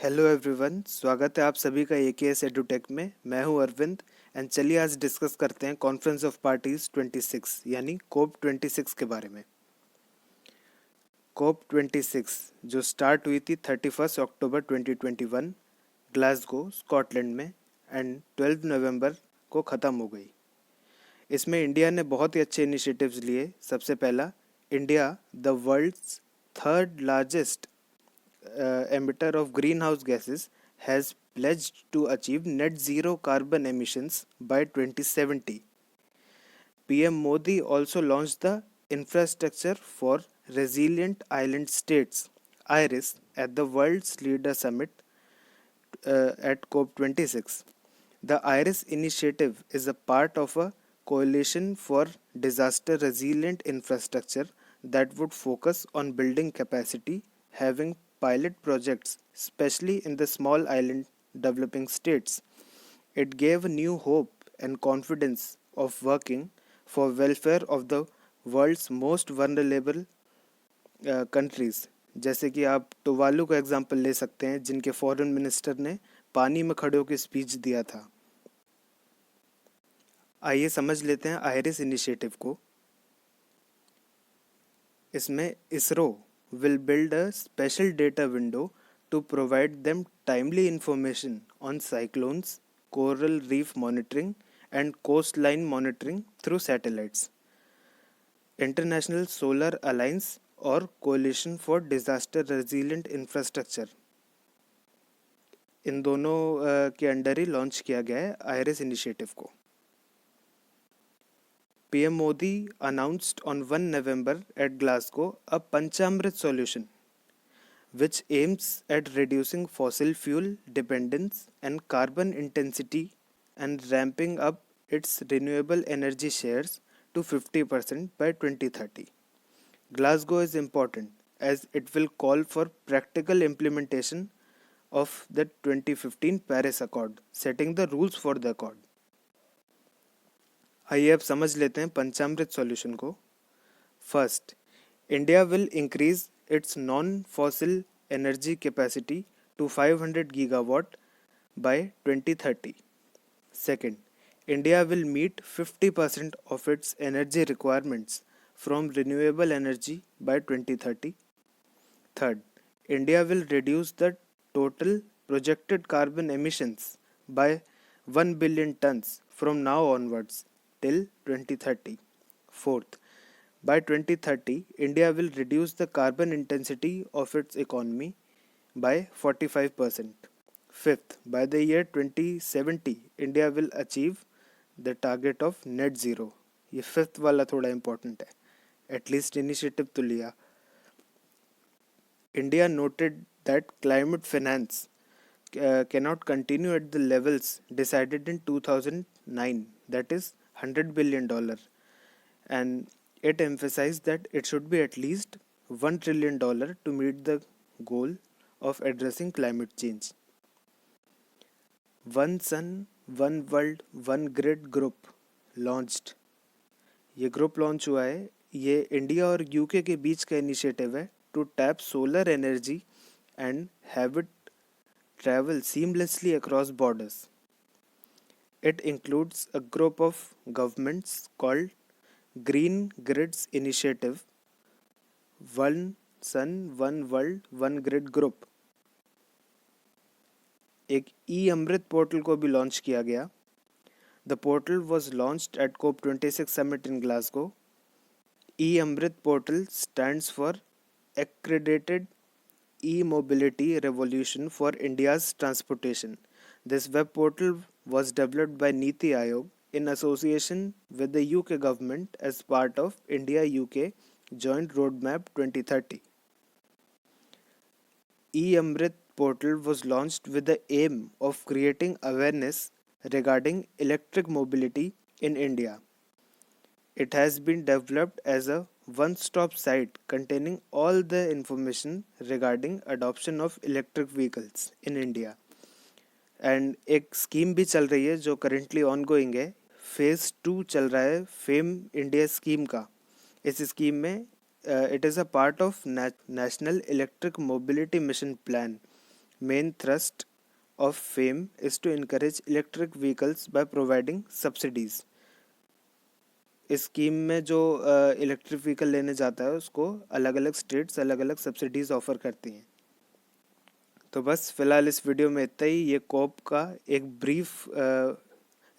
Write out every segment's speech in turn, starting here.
Hello everyone, स्वागत है आप सभी का एकेएस एडुटेक में। मैं हूं अरविंद एंड चलिए आज डिस्कस करते हैं कॉन्फ्रेंस ऑफ पार्टीज 26 यानी कोप 26 के बारे में। कोप 26 जो स्टार्ट हुई थी 31 अक्टूबर 2021 ग्लासगो स्कॉटलैंड में एंड 12 नवंबर को ख़त्म हो गई। इसमें इंडिया ने बहुत ही अच्छे इनिशिएटिव्स लिए। सबसे पहला, India the world's third largest emitter of greenhouse gases has pledged to achieve net zero carbon emissions by 2070. PM Modi also launched the Infrastructure for Resilient Island States IRIS at the World's Leader Summit at COP26. The IRIS initiative is a part of a coalition for disaster resilient infrastructure that would focus on building capacity, having pilot projects, especially in the small island developing states. It gave new hope and confidence of working for welfare of the world's most vulnerable countries. जैसे कि आप टुवालू का example ले सकते हैं, जिनके foreign minister ने पानी में खड़े होकर स्पीच दिया था। आइए समझ लेते हैं आयरिस इनिशिएटिव को। इसमें ISRO will build a special data window to provide them timely information on cyclones, coral reef monitoring, and coastline monitoring through satellites. International Solar Alliance और Coalition for Disaster Resilient Infrastructure, इन दोनों के under ही launch किया गया है iris initiative को। PM Modi announced on 1 November at Glasgow a Panchamrit solution which aims at reducing fossil fuel dependence and carbon intensity and ramping up its renewable energy shares to 50% by 2030. Glasgow is important as it will call for practical implementation of the 2015 Paris Accord, setting the rules for the accord. आइए अब समझ लेते हैं Panchamrit solution को। First, India will increase its non fossil energy capacity to 500 gigawatt by 2030. Second, India will meet 50% of its energy requirements from renewable energy by 2030. Third, India will reduce the total projected carbon emissions by 1 billion tons from now onwards till 2030. Fourth, by 2030, India will reduce the carbon intensity of its economy by 45%. Fifth, by the year 2070, India will achieve the target of net zero. ये fifth वाला थोड़ा important है, at least initiative तो लिया। India noted that climate finance cannot continue at the levels decided in 2009, that is $100 billion, and it emphasized that it should be at least $1 trillion to meet the goal of addressing climate change. One sun one world one grid group launched. ये group launch हुआ है। ये India और UK के बीच का initiative है to tap solar energy and have it travel seamlessly across borders. It includes a group of governments called Green Grids Initiative, One Sun, One World, One Grid Group. एक ई अमृत portal को भी launch किया गया। The portal was launched at COP26 summit in Glasgow. E-Amrit portal stands for Accredited E-Mobility Revolution for India's Transportation. This web portal was developed by Niti Aayog in association with the UK government as part of India-UK Joint Roadmap 2030. E-Amrit portal was launched with the aim of creating awareness regarding electric mobility in India. It has been developed as a one-stop site containing all the information regarding adoption of electric vehicles in India. And एक scheme भी चल रही है जो currently ongoing है। Phase 2 चल रहा है फेम इंडिया स्कीम का। इस स्कीम में it is a part of national electric mobility mission plan main thrust of FAME is to encourage electric vehicles by providing subsidies. इस स्कीम में जो इलेक्ट्रिक व्हीकल लेने जाता है उसको अलग अलग स्टेट्स अलग अलग सब्सिडीज़ ऑफ़र करती हैं। तो बस फ़िलहाल इस वीडियो में इतना ही। ये कोप का एक ब्रीफ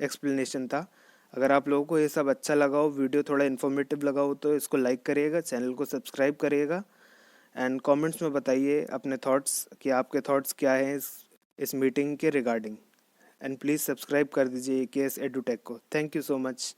एक्सप्लेनेशन था। अगर आप लोगों को ये सब अच्छा लगा हो, वीडियो थोड़ा इन्फॉर्मेटिव लगा हो, तो इसको लाइक करिएगा, चैनल को सब्सक्राइब करिएगा एंड कमेंट्स में बताइए अपने थॉट्स कि आपके थॉट्स क्या हैं इस मीटिंग के रिगार्डिंग। एंड प्लीज़ सब्सक्राइब कर दीजिए केएस एडुटेक को। Thank you so much.